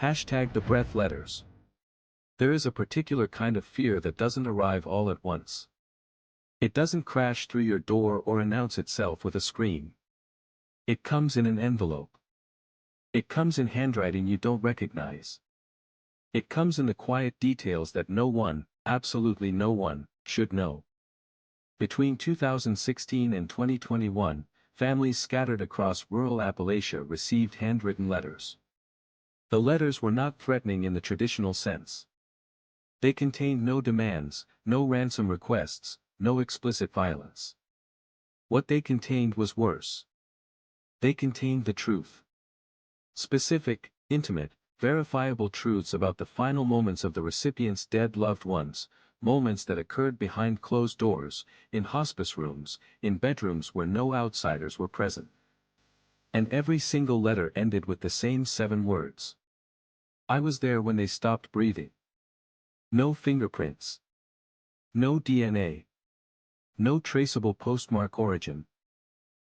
Hashtag the breath letters. There is a particular kind of fear that doesn't arrive all at once. It doesn't crash through your door or announce itself with a scream. It comes in an envelope. It comes in handwriting you don't recognize. It comes in the quiet details that no one, absolutely no one, should know. Between 2016 and 2021, families scattered across rural Appalachia received handwritten letters. The letters were not threatening in the traditional sense. They contained no demands, no ransom requests, no explicit violence. What they contained was worse. They contained the truth. Specific, intimate, verifiable truths about the final moments of the recipient's dead loved ones, moments that occurred behind closed doors, in hospice rooms, in bedrooms where no outsiders were present. And every single letter ended with the same 7 words. I was there when they stopped breathing. No fingerprints. No DNA. No traceable postmark origin.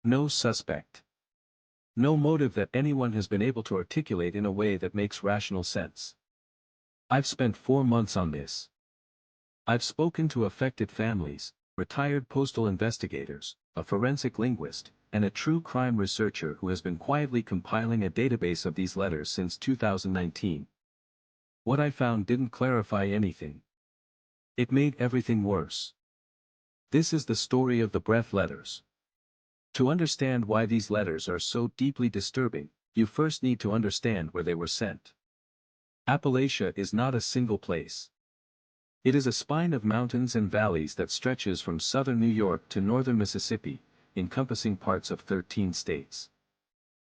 No suspect. No motive that anyone has been able to articulate in a way that makes rational sense. I've spent 4 months on this. I've spoken to affected families, retired postal investigators, a forensic linguist, and a true crime researcher who has been quietly compiling a database of these letters since 2019. What I found didn't clarify anything. It made everything worse. This is the story of the breath letters. To understand why these letters are so deeply disturbing, you first need to understand where they were sent. Appalachia is not a single place. It is a spine of mountains and valleys that stretches from southern New York to northern Mississippi, encompassing parts of 13 states.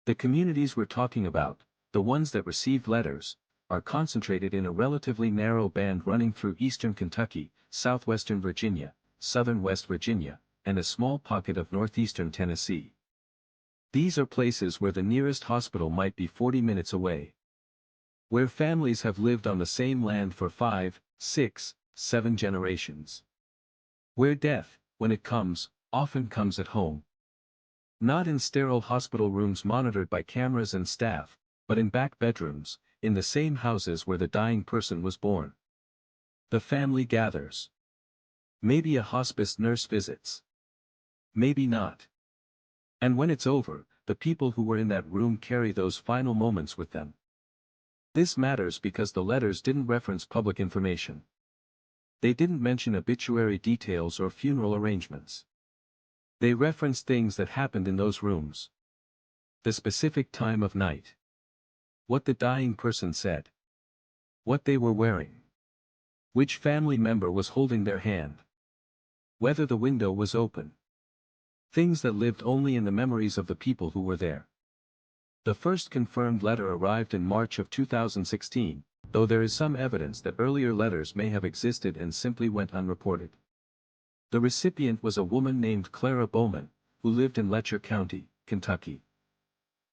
The communities we're talking about, the ones that received letters, are concentrated in a relatively narrow band running through eastern Kentucky, southwestern Virginia, southern West Virginia, and a small pocket of northeastern Tennessee. These are places where the nearest hospital might be 40 minutes away. Where families have lived on the same land for 5, 6, 7 generations. Where death, when it comes, often comes at home. Not in sterile hospital rooms monitored by cameras and staff, but in back bedrooms, in the same houses where the dying person was born. The family gathers. Maybe a hospice nurse visits. Maybe not. And when it's over, the people who were in that room carry those final moments with them. This matters because the letters didn't reference public information. They didn't mention obituary details or funeral arrangements. They referenced things that happened in those rooms. The specific time of night. What the dying person said. What they were wearing. Which family member was holding their hand. Whether the window was open. Things that lived only in the memories of the people who were there. The first confirmed letter arrived in March of 2016, though there is some evidence that earlier letters may have existed and simply went unreported. The recipient was a woman named Clara Bowman, who lived in Letcher County, Kentucky.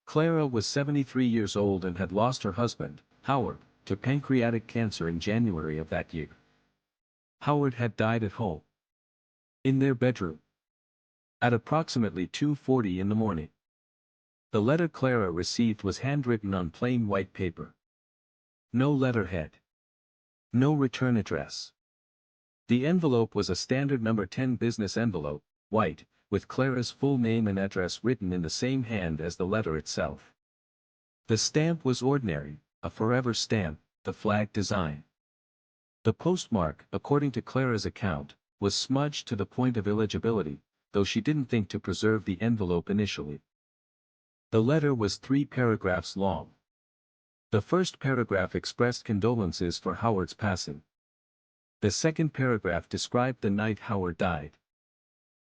Clara was 73 years old and had lost her husband, Howard, to pancreatic cancer in January of that year. Howard had died at home. In their bedroom. At approximately 2:40 in the morning. The letter Clara received was handwritten on plain white paper. No letterhead. No return address. The envelope was a standard number 10 business envelope, white, with Clara's full name and address written in the same hand as the letter itself. The stamp was ordinary, a forever stamp, the flag design. The postmark, according to Clara's account, was smudged to the point of illegibility, though she didn't think to preserve the envelope initially. The letter was 3 paragraphs long. The first paragraph expressed condolences for Howard's passing. The second paragraph described the night Howard died.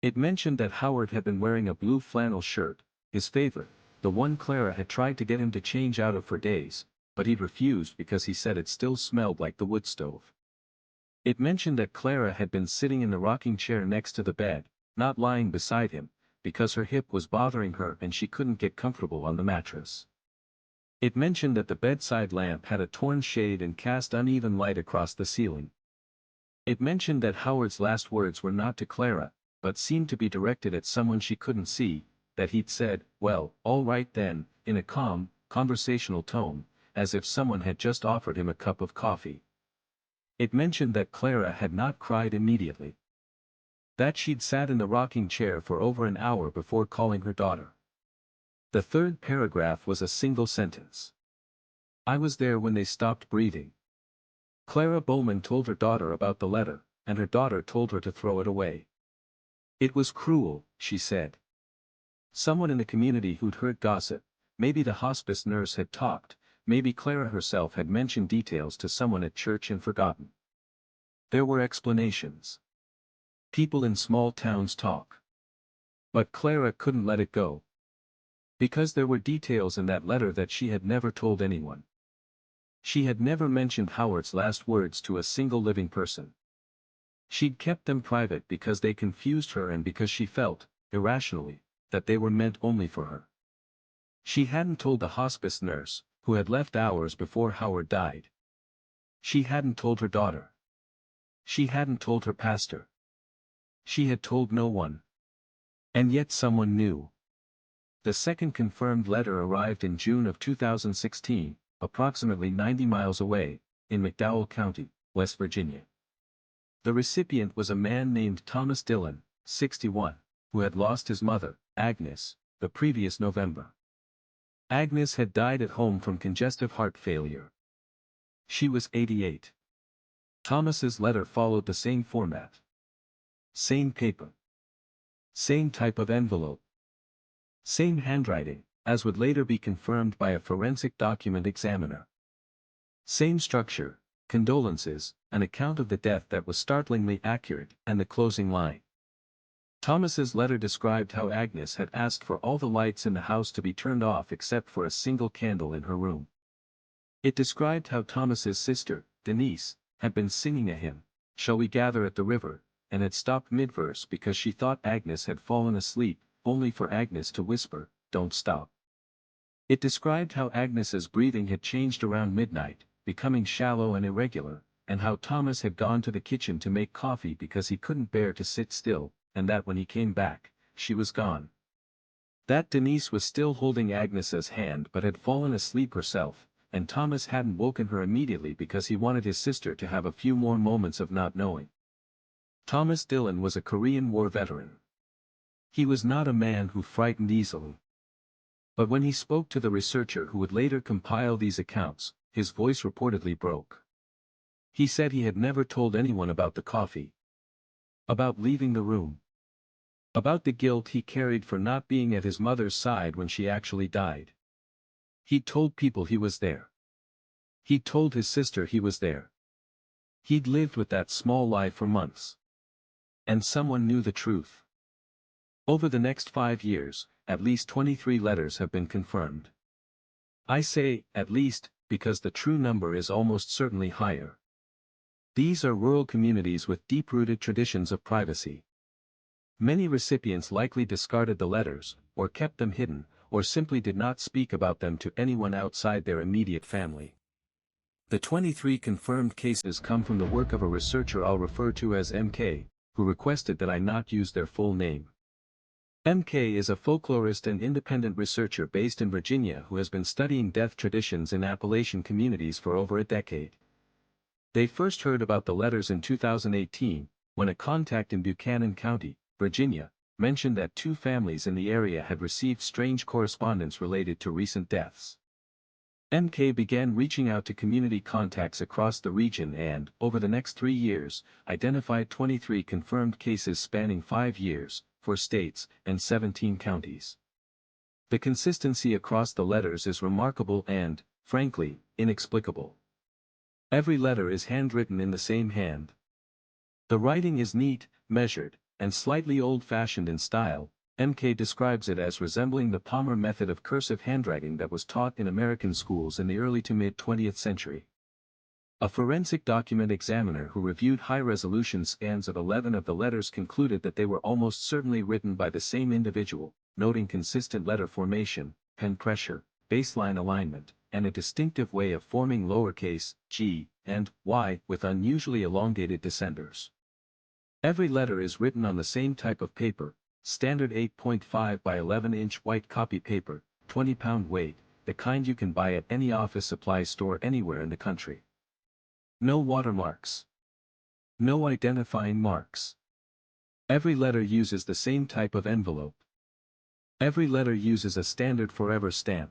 It mentioned that Howard had been wearing a blue flannel shirt, his favorite, the one Clara had tried to get him to change out of for days, but he'd refused because he said it still smelled like the wood stove. It mentioned that Clara had been sitting in the rocking chair next to the bed, not lying beside him, because her hip was bothering her and she couldn't get comfortable on the mattress. It mentioned that the bedside lamp had a torn shade and cast uneven light across the ceiling. It mentioned that Howard's last words were not to Clara, but seemed to be directed at someone she couldn't see, that he'd said, "Well, all right then," in a calm, conversational tone, as if someone had just offered him a cup of coffee. It mentioned that Clara had not cried immediately. That she'd sat in the rocking chair for over an hour before calling her daughter. The third paragraph was a single sentence. "I was there when they stopped breathing." Clara Bowman told her daughter about the letter, and her daughter told her to throw it away. "It was cruel," she said. Someone in the community who'd heard gossip, maybe the hospice nurse had talked, maybe Clara herself had mentioned details to someone at church and forgotten. There were explanations. People in small towns talk. But Clara couldn't let it go. Because there were details in that letter that she had never told anyone. She had never mentioned Howard's last words to a single living person. She'd kept them private because they confused her and because she felt, irrationally, that they were meant only for her. She hadn't told the hospice nurse, who had left hours before Howard died. She hadn't told her daughter. She hadn't told her pastor. She had told no one. And yet someone knew. The second confirmed letter arrived in June of 2016, approximately 90 miles away, in McDowell County, West Virginia. The recipient was a man named Thomas Dillon, 61, who had lost his mother, Agnes, the previous November. Agnes had died at home from congestive heart failure. She was 88. Thomas's letter followed the same format. Same paper. Same type of envelope. Same handwriting, as would later be confirmed by a forensic document examiner. Same structure, condolences, an account of the death that was startlingly accurate, and the closing line. Thomas's letter described how Agnes had asked for all the lights in the house to be turned off except for a single candle in her room. It described how Thomas's sister, Denise, had been singing a hymn, "Shall We Gather at the River," and had stopped mid-verse because she thought Agnes had fallen asleep, only for Agnes to whisper, "Don't stop." It described how Agnes's breathing had changed around midnight, becoming shallow and irregular, and how Thomas had gone to the kitchen to make coffee because he couldn't bear to sit still, and that when he came back, she was gone. That Denise was still holding Agnes's hand but had fallen asleep herself, and Thomas hadn't woken her immediately because he wanted his sister to have a few more moments of not knowing. Thomas Dillon was a Korean War veteran. He was not a man who frightened easily. But when he spoke to the researcher who would later compile these accounts, his voice reportedly broke. He said he had never told anyone about the coffee. About leaving the room. About the guilt he carried for not being at his mother's side when she actually died. He'd told people he was there. He'd told his sister he was there. He'd lived with that small lie for months. And someone knew the truth. Over the next 5 years, at least 23 letters have been confirmed. I say, at least, because the true number is almost certainly higher. These are rural communities with deep-rooted traditions of privacy. Many recipients likely discarded the letters, or kept them hidden, or simply did not speak about them to anyone outside their immediate family. The 23 confirmed cases come from the work of a researcher I'll refer to as MK, who requested that I not use their full name. MK is a folklorist and independent researcher based in Virginia who has been studying death traditions in Appalachian communities for over a decade. They first heard about the letters in 2018, when a contact in Buchanan County, Virginia, mentioned that 2 families in the area had received strange correspondence related to recent deaths. MK began reaching out to community contacts across the region and, over the next 3 years, identified 23 confirmed cases spanning 5 years, 4 states, and 17 counties. The consistency across the letters is remarkable and, frankly, inexplicable. Every letter is handwritten in the same hand. The writing is neat, measured, and slightly old-fashioned in style. MK describes it as resembling the Palmer method of cursive handwriting that was taught in American schools in the early to mid-20th century. A forensic document examiner who reviewed high-resolution scans of 11 of the letters concluded that they were almost certainly written by the same individual, noting consistent letter formation, pen pressure, baseline alignment, and a distinctive way of forming lowercase g and y with unusually elongated descenders. Every letter is written on the same type of paper, standard 8.5 by 11-inch white copy paper, 20-pound weight, the kind you can buy at any office supply store anywhere in the country. No watermarks. No identifying marks. Every letter uses the same type of envelope. Every letter uses a standard forever stamp.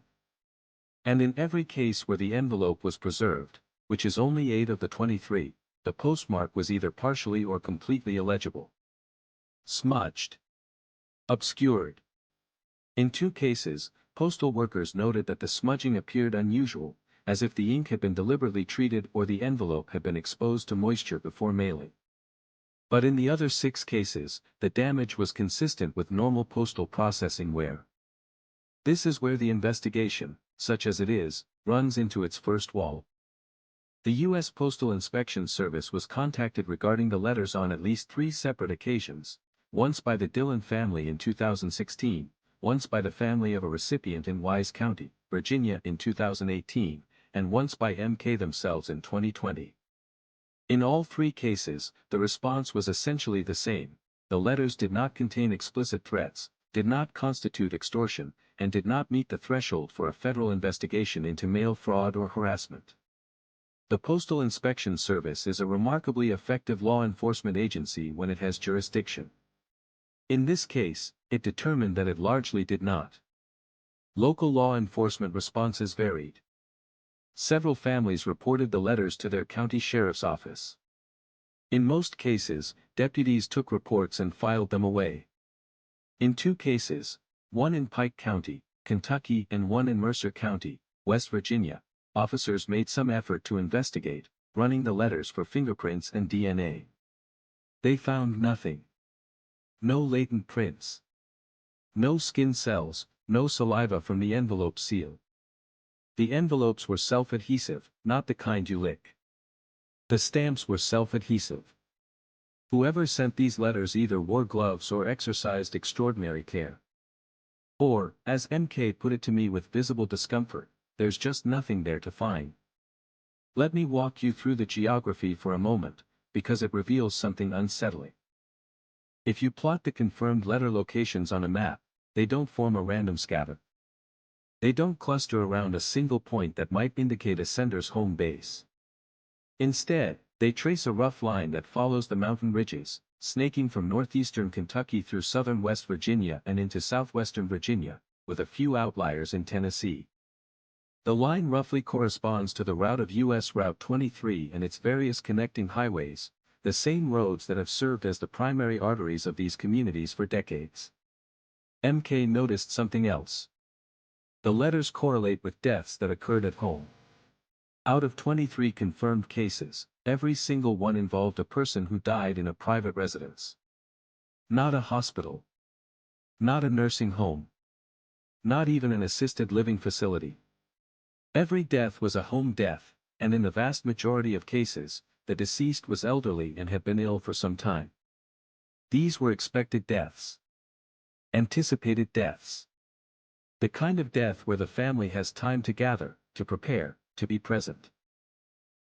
And in every case where the envelope was preserved, which is only 8 of the 23, the postmark was either partially or completely illegible. Smudged. Obscured. In 2 cases, postal workers noted that the smudging appeared unusual, as if the ink had been deliberately treated or the envelope had been exposed to moisture before mailing. But in the other 6 cases, the damage was consistent with normal postal processing wear. This is where the investigation, such as it is, runs into its first wall. The U.S. Postal Inspection Service was contacted regarding the letters on at least 3 separate occasions, once by the Dillon family in 2016, once by the family of a recipient in Wise County, Virginia in 2018, and once by MK themselves in 2020. In all 3 cases, the response was essentially the same: the letters did not contain explicit threats, did not constitute extortion, and did not meet the threshold for a federal investigation into mail fraud or harassment. The Postal Inspection Service is a remarkably effective law enforcement agency when it has jurisdiction. In this case, it determined that it largely did not. Local law enforcement responses varied. Several families reported the letters to their county sheriff's office. In most cases, deputies took reports and filed them away. In 2 cases, one in Pike County, Kentucky and one in Mercer County, West Virginia, officers made some effort to investigate, running the letters for fingerprints and DNA. They found nothing. No latent prints. No skin cells, no saliva from the envelope seal. The envelopes were self-adhesive, not the kind you lick. The stamps were self-adhesive. Whoever sent these letters either wore gloves or exercised extraordinary care. Or, as MK put it to me with visible discomfort, there's just nothing there to find. Let me walk you through the geography for a moment, because it reveals something unsettling. If you plot the confirmed letter locations on a map, they don't form a random scatter. They don't cluster around a single point that might indicate a sender's home base. Instead, they trace a rough line that follows the mountain ridges, snaking from northeastern Kentucky through southern West Virginia and into southwestern Virginia, with a few outliers in Tennessee. The line roughly corresponds to the route of U.S. Route 23 and its various connecting highways, the same roads that have served as the primary arteries of these communities for decades. MK noticed something else. The letters correlate with deaths that occurred at home. Out of 23 confirmed cases, every single one involved a person who died in a private residence. Not a hospital. Not a nursing home. Not even an assisted living facility. Every death was a home death, and in the vast majority of cases, the deceased was elderly and had been ill for some time. These were expected deaths. Anticipated deaths. The kind of death where the family has time to gather, to prepare, to be present.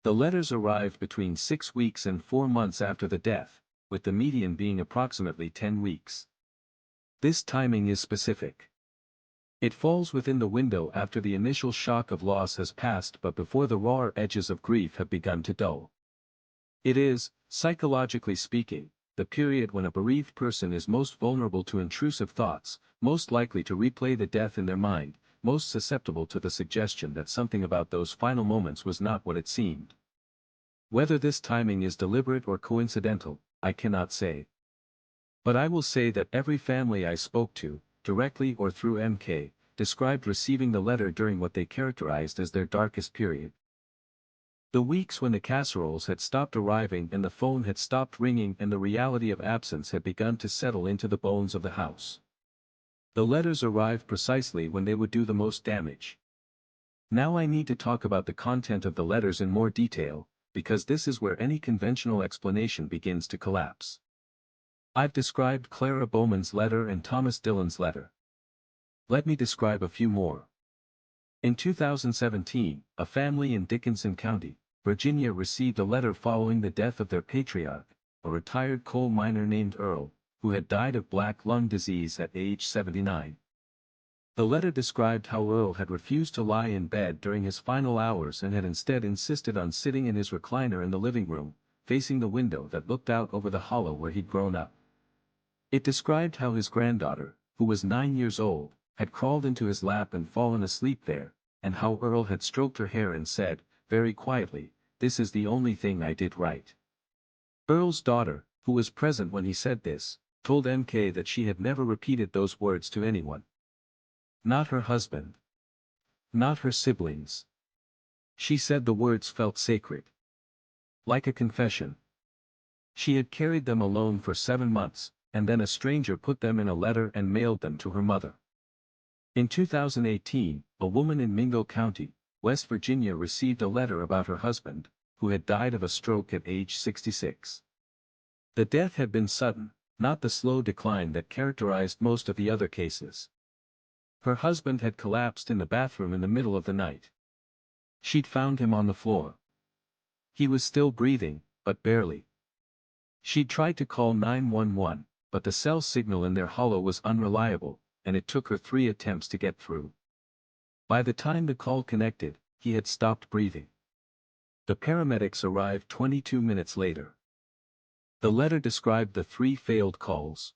The letters arrived between 6 weeks and 4 months after the death, with the median being approximately 10 weeks. This timing is specific. It falls within the window after the initial shock of loss has passed but before the rawer edges of grief have begun to dull. It is, psychologically speaking, the period when a bereaved person is most vulnerable to intrusive thoughts, most likely to replay the death in their mind, most susceptible to the suggestion that something about those final moments was not what it seemed. Whether this timing is deliberate or coincidental, I cannot say. But I will say that every family I spoke to, directly or through MK, described receiving the letter during what they characterized as their darkest period. The weeks when the casseroles had stopped arriving and the phone had stopped ringing and the reality of absence had begun to settle into the bones of the house. The letters arrived precisely when they would do the most damage. Now I need to talk about the content of the letters in more detail, because this is where any conventional explanation begins to collapse. I've described Clara Bowman's letter and Thomas Dillon's letter. Let me describe a few more. In 2017, a family in Dickinson County, Virginia received a letter following the death of their patriarch, a retired coal miner named Earl, who had died of black lung disease at age 79. The letter described how Earl had refused to lie in bed during his final hours and had instead insisted on sitting in his recliner in the living room, facing the window that looked out over the hollow where he'd grown up. It described how his granddaughter, who was 9 years old, had crawled into his lap and fallen asleep there, and how Earl had stroked her hair and said, very quietly, "This is the only thing I did right." Earl's daughter, who was present when he said this, told MK that she had never repeated those words to anyone. Not her husband. Not her siblings. She said the words felt sacred. Like a confession. She had carried them alone for 7 months, and then a stranger put them in a letter and mailed them to her mother. In 2018, a woman in Mingo County, West Virginia received a letter about her husband, who had died of a stroke at age 66. The death had been sudden, not the slow decline that characterized most of the other cases. Her husband had collapsed in the bathroom in the middle of the night. She'd found him on the floor. He was still breathing, but barely. She'd tried to call 911, but the cell signal in their hollow was unreliable, and it took her 3 attempts to get through. By the time the call connected, he had stopped breathing. The paramedics arrived 22 minutes later. The letter described the 3 failed calls.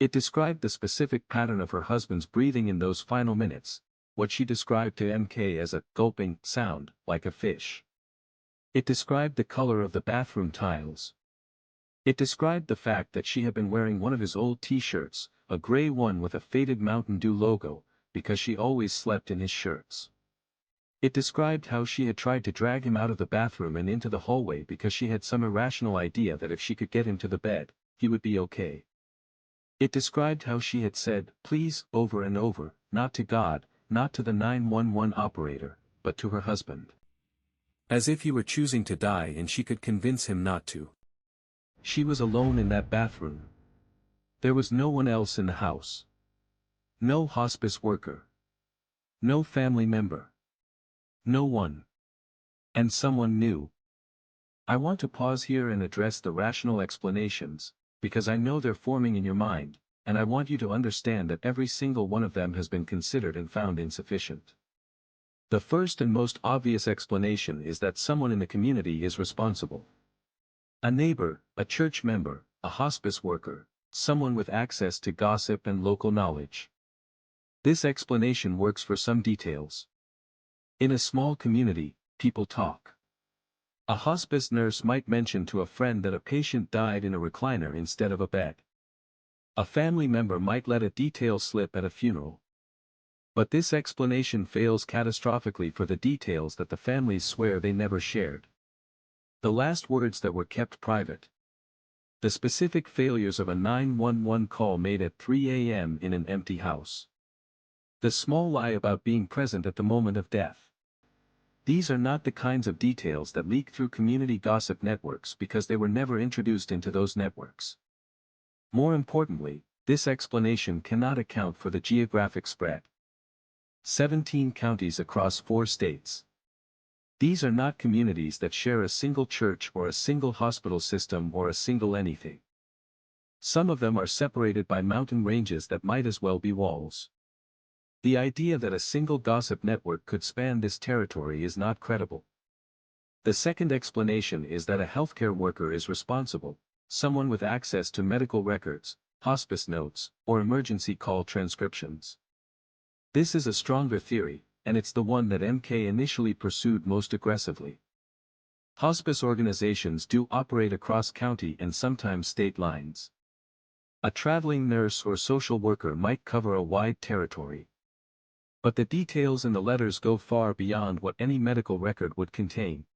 It described the specific pattern of her husband's breathing in those final minutes, what she described to MK as a gulping sound, like a fish. It described the color of the bathroom tiles. It described the fact that she had been wearing one of his old t-shirts, a gray one with a faded Mountain Dew logo, because she always slept in his shirts. It described how she had tried to drag him out of the bathroom and into the hallway because she had some irrational idea that if she could get him to the bed, he would be okay. It described how she had said, "Please," over and over, not to God, not to the 911 operator, but to her husband. As if he were choosing to die and she could convince him not to. She was alone in that bathroom. There was no one else in the house. No hospice worker. No family member. No one. And someone new. I want to pause here and address the rational explanations, because I know they're forming in your mind, and I want you to understand that every single one of them has been considered and found insufficient. The first and most obvious explanation is that someone in the community is responsible. A neighbor, a church member, a hospice worker, someone with access to gossip and local knowledge. This explanation works for some details. In a small community, people talk. A hospice nurse might mention to a friend that a patient died in a recliner instead of a bed. A family member might let a detail slip at a funeral. But this explanation fails catastrophically for the details that the families swear they never shared. The last words that were kept private. The specific failures of a 911 call made at 3 a.m. in an empty house. The small lie about being present at the moment of death. These are not the kinds of details that leak through community gossip networks because they were never introduced into those networks. More importantly, this explanation cannot account for the geographic spread. 17 counties across 4 states. These are not communities that share a single church or a single hospital system or a single anything. Some of them are separated by mountain ranges that might as well be walls. The idea that a single gossip network could span this territory is not credible. The second explanation is that a healthcare worker is responsible, someone with access to medical records, hospice notes, or emergency call transcriptions. This is a stronger theory, and it's the one that MK initially pursued most aggressively. Hospice organizations do operate across county and sometimes state lines. A traveling nurse or social worker might cover a wide territory. But the details in the letters go far beyond what any medical record would contain.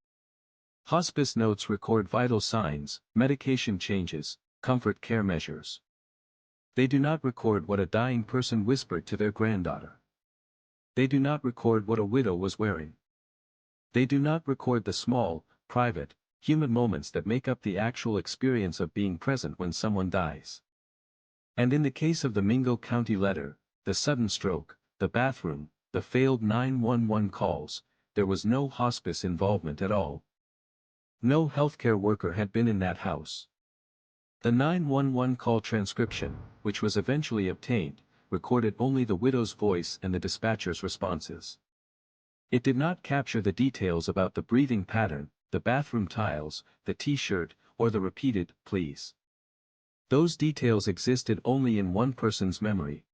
Hospice notes record vital signs, medication changes, comfort care measures. They do not record what a dying person whispered to their granddaughter. They do not record what a widow was wearing. They do not record the small, private, human moments that make up the actual experience of being present when someone dies. And in the case of the Mingo County letter, the sudden stroke, the bathroom, the failed 911 calls, there was no hospice involvement at all. No healthcare worker had been in that house. The 911 call transcription, which was eventually obtained, recorded only the widow's voice and the dispatcher's responses. It did not capture the details about the breathing pattern, the bathroom tiles, the t-shirt, or the repeated, please. Those details existed only in one person's memory.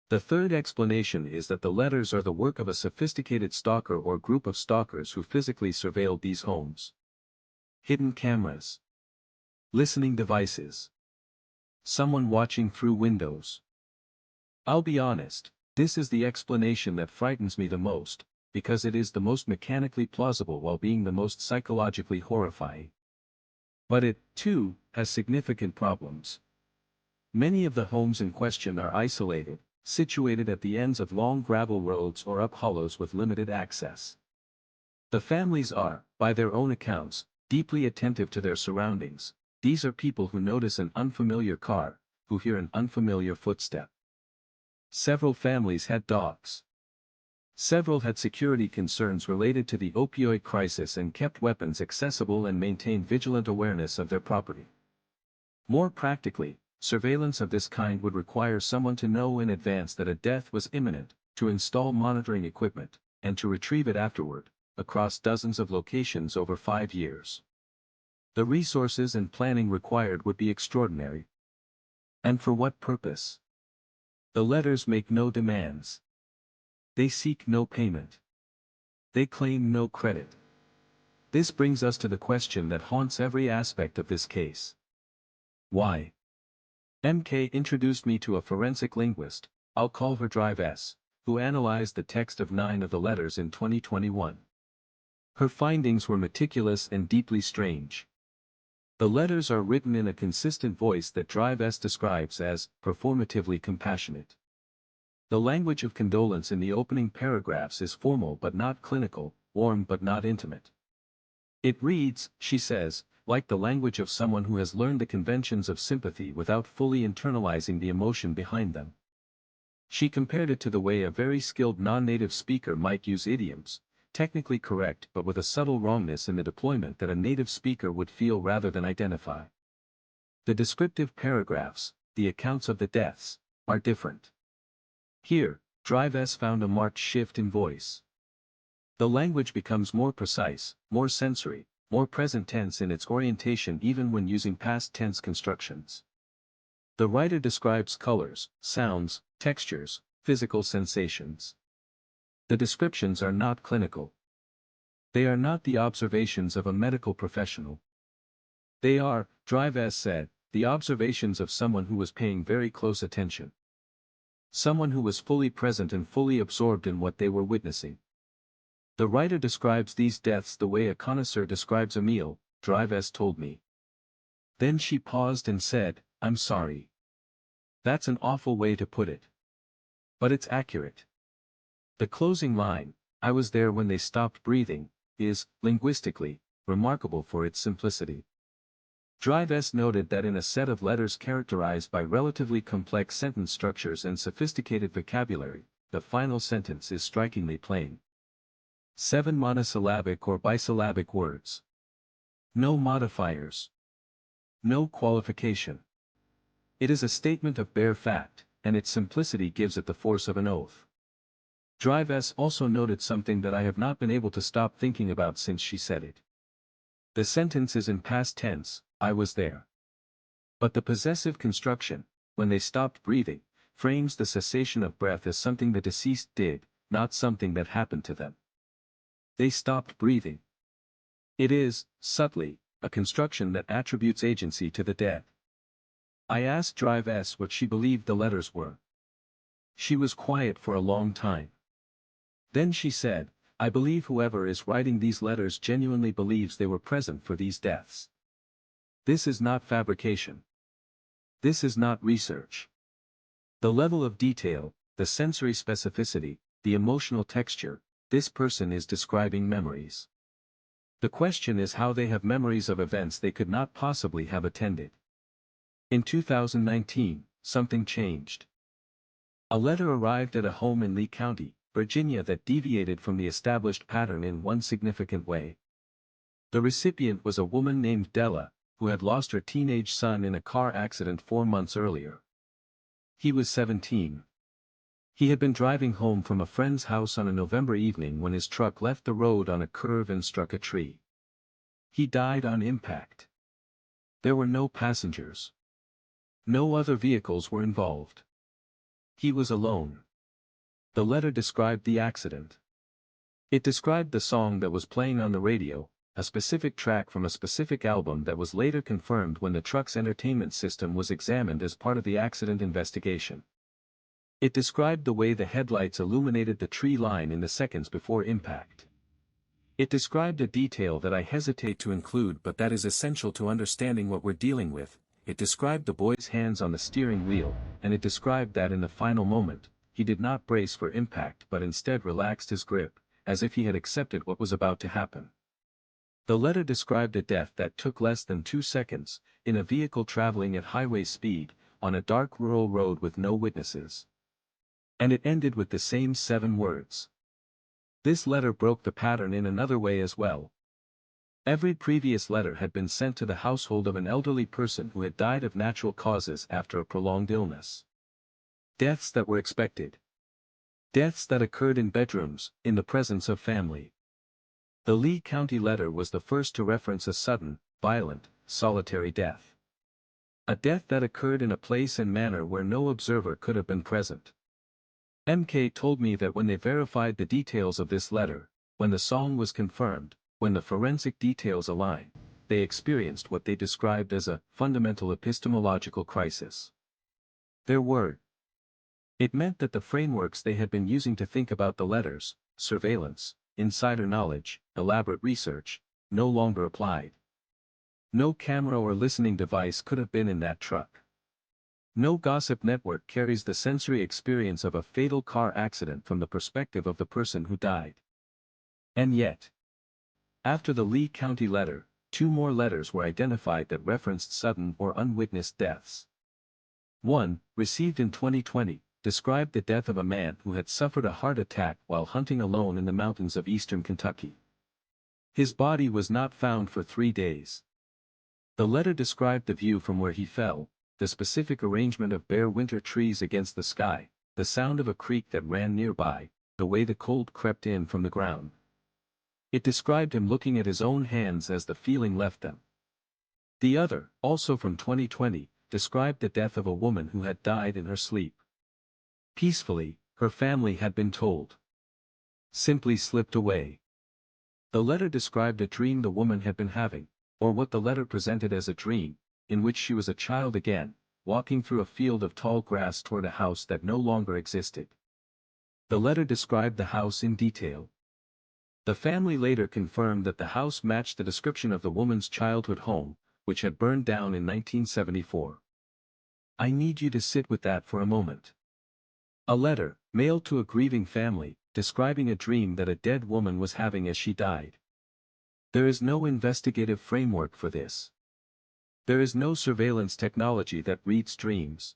The third explanation is that the letters are the work of a sophisticated stalker or group of stalkers who physically surveilled these homes. Hidden cameras. Listening devices. Someone watching through windows. I'll be honest, this is the explanation that frightens me the most, because it is the most mechanically plausible while being the most psychologically horrifying. But it, too, has significant problems. Many of the homes in question are isolated, situated at the ends of long gravel roads or up hollows with limited access. The families are, by their own accounts, deeply attentive to their surroundings. These are people who notice an unfamiliar car, who hear an unfamiliar footstep. Several families had dogs. Several had security concerns related to the opioid crisis and kept weapons accessible and maintained vigilant awareness of their property. More practically, surveillance of this kind would require someone to know in advance that a death was imminent, to install monitoring equipment, and to retrieve it afterward, across dozens of locations over 5 years. The resources and planning required would be extraordinary. And for what purpose? The letters make no demands. They seek no payment. They claim no credit. This brings us to the question that haunts every aspect of this case. Why? MK introduced me to a forensic linguist, I'll call her Drive S, who analyzed the text of 9 of the letters in 2021. Her findings were meticulous and deeply strange. The letters are written in a consistent voice that Drive S describes as performatively compassionate. The language of condolence in the opening paragraphs is formal but not clinical, warm but not intimate. It reads, she says, like the language of someone who has learned the conventions of sympathy without fully internalizing the emotion behind them. She compared it to the way a very skilled non-native speaker might use idioms, technically correct but with a subtle wrongness in the deployment that a native speaker would feel rather than identify. The descriptive paragraphs, the accounts of the deaths, are different. Here, Drive S found a marked shift in voice. The language becomes more precise, more sensory, more present tense in its orientation even when using past tense constructions. The writer describes colors, sounds, textures, physical sensations. The descriptions are not clinical. They are not the observations of a medical professional. They are, Drive S said, the observations of someone who was paying very close attention. Someone who was fully present and fully absorbed in what they were witnessing. The writer describes these deaths the way a connoisseur describes a meal, Drive S told me. Then she paused and said, I'm sorry. That's an awful way to put it. But it's accurate. The closing line, I was there when they stopped breathing, is, linguistically, remarkable for its simplicity. Drive S noted that in a set of letters characterized by relatively complex sentence structures and sophisticated vocabulary, the final sentence is strikingly plain. 7 monosyllabic or bisyllabic words. No modifiers. No qualification. It is a statement of bare fact, and its simplicity gives it the force of an oath. Drive S also noted something that I have not been able to stop thinking about since she said it. The sentence is in past tense, I was there. But the possessive construction, when they stopped breathing, frames the cessation of breath as something the deceased did, not something that happened to them. They stopped breathing. It is, subtly, a construction that attributes agency to the dead. I asked Drive S what she believed the letters were. She was quiet for a long time. Then she said, I believe whoever is writing these letters genuinely believes they were present for these deaths. This is not fabrication. This is not research. The level of detail, the sensory specificity, the emotional texture, this person is describing memories. The question is how they have memories of events they could not possibly have attended. In 2019, something changed. A letter arrived at a home in Lee County, Virginia that deviated from the established pattern in one significant way. The recipient was a woman named Della, who had lost her teenage son in a car accident 4 months earlier. He was 17. He had been driving home from a friend's house on a November evening when his truck left the road on a curve and struck a tree. He died on impact. There were no passengers. No other vehicles were involved. He was alone. The letter described the accident. It described the song that was playing on the radio, a specific track from a specific album that was later confirmed when the truck's entertainment system was examined as part of the accident investigation. It described the way the headlights illuminated the tree line in the seconds before impact. It described a detail that I hesitate to include but that is essential to understanding what we're dealing with. It described the boy's hands on the steering wheel, and it described that in the final moment, he did not brace for impact but instead relaxed his grip, as if he had accepted what was about to happen. The letter described a death that took less than 2 seconds, in a vehicle traveling at highway speed, on a dark rural road with no witnesses. And it ended with the same 7 words. This letter broke the pattern in another way as well. Every previous letter had been sent to the household of an elderly person who had died of natural causes after a prolonged illness. Deaths that were expected. Deaths that occurred in bedrooms, in the presence of family. The Lee County letter was the first to reference a sudden, violent, solitary death. A death that occurred in a place and manner where no observer could have been present. MK told me that when they verified the details of this letter, when the song was confirmed, when the forensic details aligned, they experienced what they described as a fundamental epistemological crisis. Their word. It meant that the frameworks they had been using to think about the letters, surveillance, insider knowledge, elaborate research, no longer applied. No camera or listening device could have been in that truck. No gossip network carries the sensory experience of a fatal car accident from the perspective of the person who died. And yet, after the Lee County letter, 2 more letters were identified that referenced sudden or unwitnessed deaths. One, received in 2020, described the death of a man who had suffered a heart attack while hunting alone in the mountains of eastern Kentucky. His body was not found for 3 days. The letter described the view from where he fell, the specific arrangement of bare winter trees against the sky, the sound of a creek that ran nearby, the way the cold crept in from the ground. It described him looking at his own hands as the feeling left them. The other, also from 2020, described the death of a woman who had died in her sleep. Peacefully, her family had been told. Simply slipped away. The letter described a dream the woman had been having, or what the letter presented as a dream, in which she was a child again, walking through a field of tall grass toward a house that no longer existed. The letter described the house in detail. The family later confirmed that the house matched the description of the woman's childhood home, which had burned down in 1974. I need you to sit with that for a moment. A letter, mailed to a grieving family, describing a dream that a dead woman was having as she died. There is no investigative framework for this. There is no surveillance technology that reads dreams.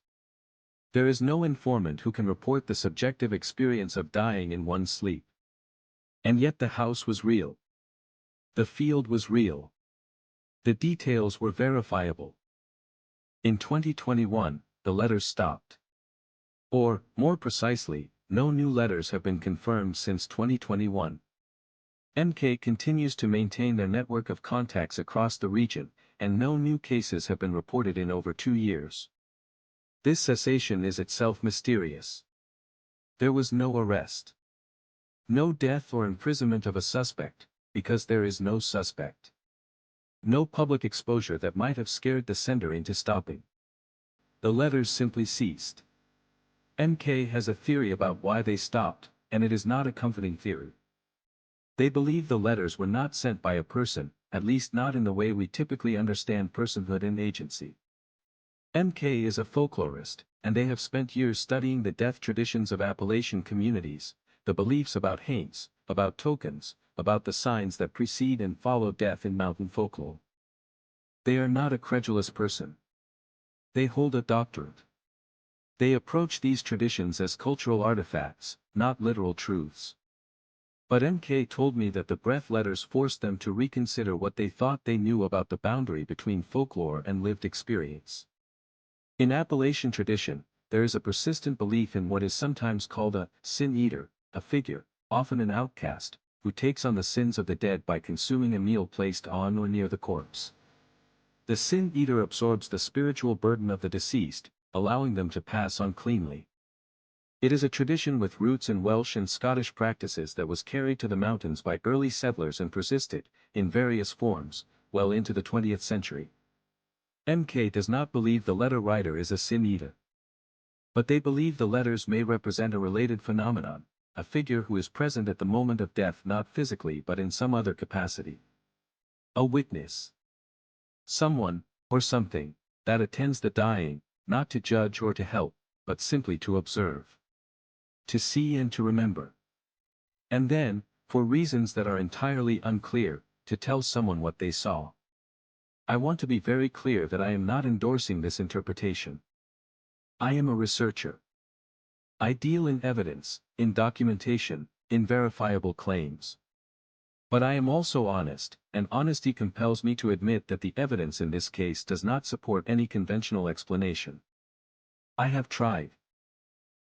There is no informant who can report the subjective experience of dying in one's sleep. And yet the house was real. The field was real. The details were verifiable. In 2021, the letters stopped. Or, more precisely, no new letters have been confirmed since 2021. MK continues to maintain their network of contacts across the region, and no new cases have been reported in over 2 years. This cessation is itself mysterious. There was no arrest. No death or imprisonment of a suspect, because there is no suspect. No public exposure that might have scared the sender into stopping. The letters simply ceased. MK has a theory about why they stopped, and it is not a comforting theory. They believe the letters were not sent by a person, at least not in the way we typically understand personhood and agency. MK is a folklorist, and they have spent years studying the death traditions of Appalachian communities, the beliefs about haints, about tokens, about the signs that precede and follow death in mountain folklore. They are not a credulous person. They hold a doctorate. They approach these traditions as cultural artifacts, not literal truths. But MK told me that the breath letters forced them to reconsider what they thought they knew about the boundary between folklore and lived experience. In Appalachian tradition, there is a persistent belief in what is sometimes called a sin eater, a figure, often an outcast, who takes on the sins of the dead by consuming a meal placed on or near the corpse. The sin eater absorbs the spiritual burden of the deceased, allowing them to pass uncleanly. It is a tradition with roots in Welsh and Scottish practices that was carried to the mountains by early settlers and persisted, in various forms, well into the 20th century. MK does not believe the letter writer is a sin eater. But they believe the letters may represent a related phenomenon, a figure who is present at the moment of death not physically but in some other capacity. A witness. Someone, or something, that attends the dying, not to judge or to help, but simply to observe. To see and to remember. And then, for reasons that are entirely unclear, to tell someone what they saw. I want to be very clear that I am not endorsing this interpretation. I am a researcher. I deal in evidence, in documentation, in verifiable claims. But I am also honest, and honesty compels me to admit that the evidence in this case does not support any conventional explanation. I have tried.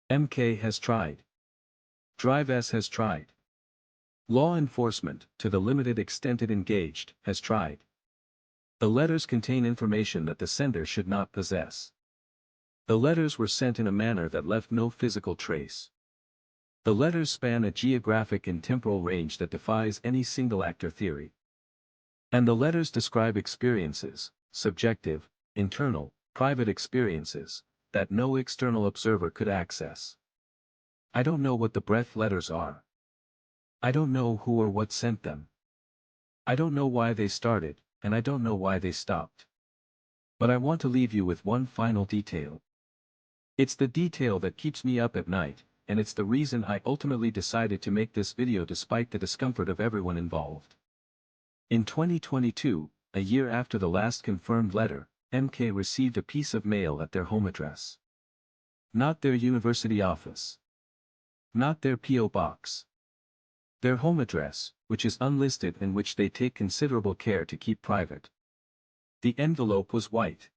MK has tried. Drive S has tried. Law enforcement, to the limited extent it engaged, has tried. The letters contain information that the sender should not possess. The letters were sent in a manner that left no physical trace. The letters span a geographic and temporal range that defies any single-actor theory. And the letters describe experiences, subjective, internal, private experiences, that no external observer could access. I don't know what the breath letters are. I don't know who or what sent them. I don't know why they started, and I don't know why they stopped. But I want to leave you with one final detail. It's the detail that keeps me up at night, and it's the reason I ultimately decided to make this video despite the discomfort of everyone involved. In 2022, a year after the last confirmed letter, MK received a piece of mail at their home address. Not their university office. Not their P.O. box. Their home address, which is unlisted and which they take considerable care to keep private. The envelope was white.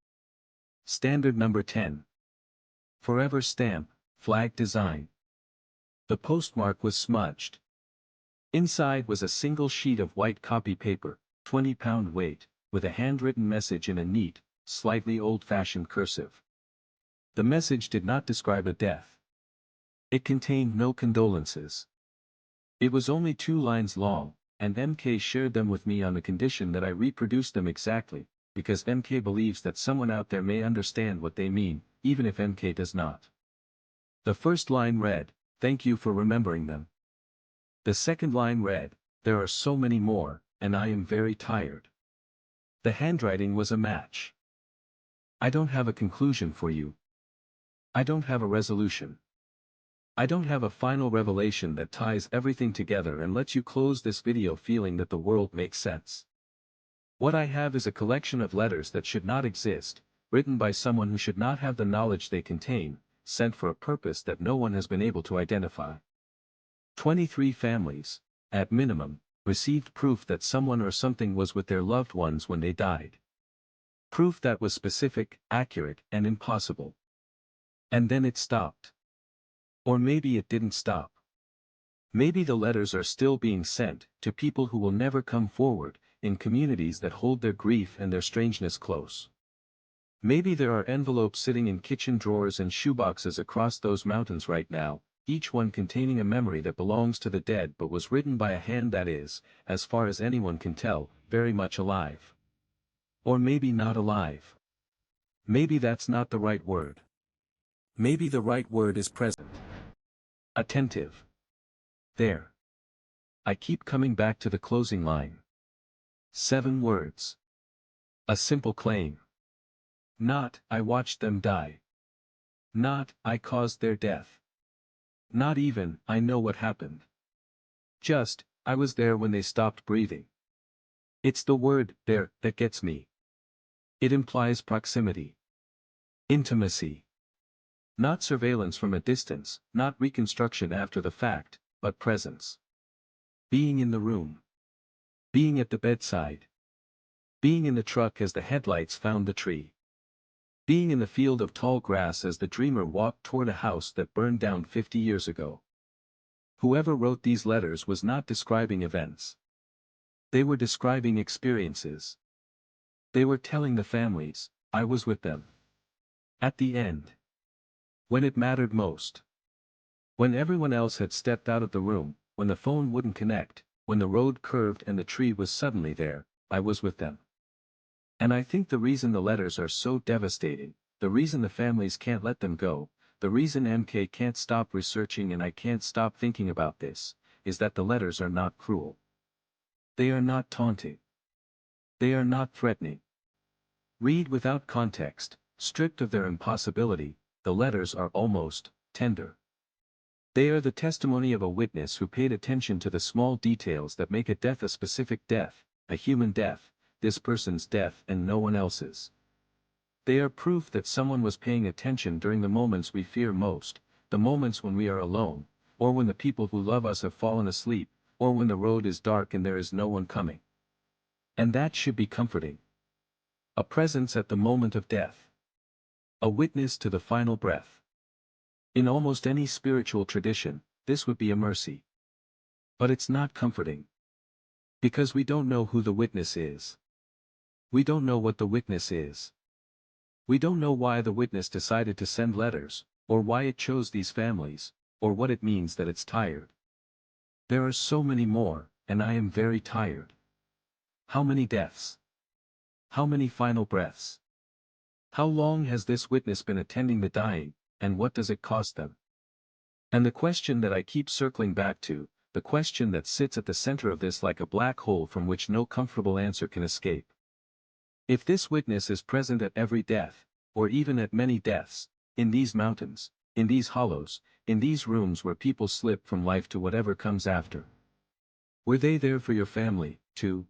Standard number 10. Forever stamp, flag design. The postmark was smudged. Inside was a single sheet of white copy paper, 20-pound weight, with a handwritten message in a neat, slightly old-fashioned cursive. The message did not describe a death. It contained no condolences. It was only 2 lines long, and MK shared them with me on the condition that I reproduce them exactly, because MK believes that someone out there may understand what they mean, even if MK does not. The first line read, "Thank you for remembering them." The second line read, "There are so many more, and I am very tired." The handwriting was a match. I don't have a conclusion for you. I don't have a resolution. I don't have a final revelation that ties everything together and lets you close this video feeling that the world makes sense. What I have is a collection of letters that should not exist, written by someone who should not have the knowledge they contain, sent for a purpose that no one has been able to identify. 23 families, at minimum, received proof that someone or something was with their loved ones when they died. Proof that was specific, accurate, and impossible. And then it stopped. Or maybe it didn't stop. Maybe the letters are still being sent to people who will never come forward, in communities that hold their grief and their strangeness close. Maybe there are envelopes sitting in kitchen drawers and shoeboxes across those mountains right now, each one containing a memory that belongs to the dead but was written by a hand that is, as far as anyone can tell, very much alive. Or maybe not alive. Maybe that's not the right word. Maybe the right word is present. Attentive. There. I keep coming back to the closing line. 7 words. A simple claim. Not, "I watched them die." Not, "I caused their death." Not even, "I know what happened." Just, "I was there when they stopped breathing." It's the word, "there," that gets me. It implies proximity. Intimacy. Not surveillance from a distance, not reconstruction after the fact, but presence. Being in the room. Being at the bedside. Being in the truck as the headlights found the tree. Being in the field of tall grass as the dreamer walked toward a house that burned down 50 years ago. Whoever wrote these letters was not describing events. They were describing experiences. They were telling the families, I was with them. At the end. When it mattered most. When everyone else had stepped out of the room, when the phone wouldn't connect, when the road curved and the tree was suddenly there, I was with them. And I think the reason the letters are so devastating, the reason the families can't let them go, the reason MK can't stop researching and I can't stop thinking about this, is that the letters are not cruel. They are not taunting. They are not threatening. Read without context, stripped of their impossibility, the letters are almost tender. They are the testimony of a witness who paid attention to the small details that make a death a specific death, a human death, this person's death and no one else's. They are proof that someone was paying attention during the moments we fear most, the moments when we are alone, or when the people who love us have fallen asleep, or when the road is dark and there is no one coming. And that should be comforting. A presence at the moment of death. A witness to the final breath. In almost any spiritual tradition, this would be a mercy. But it's not comforting. Because we don't know who the witness is. We don't know what the witness is. We don't know why the witness decided to send letters, or why it chose these families, or what it means that it's tired. There are so many more, and I am very tired. How many deaths? How many final breaths? How long has this witness been attending the dying, and what does it cost them? And the question that I keep circling back to, the question that sits at the center of this like a black hole from which no comfortable answer can escape. If this witness is present at every death, or even at many deaths, in these mountains, in these hollows, in these rooms where people slip from life to whatever comes after. Were they there for your family, too?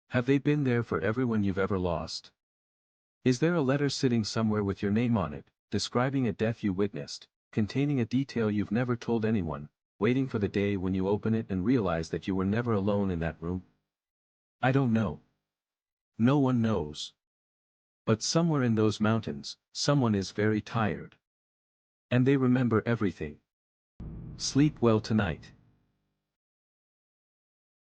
Have they been there for everyone you've ever lost? Is there a letter sitting somewhere with your name on it, describing a death you witnessed, containing a detail you've never told anyone, waiting for the day when you open it and realize that you were never alone in that room? I don't know. No one knows. But somewhere in those mountains, someone is very tired. And they remember everything. Sleep well tonight.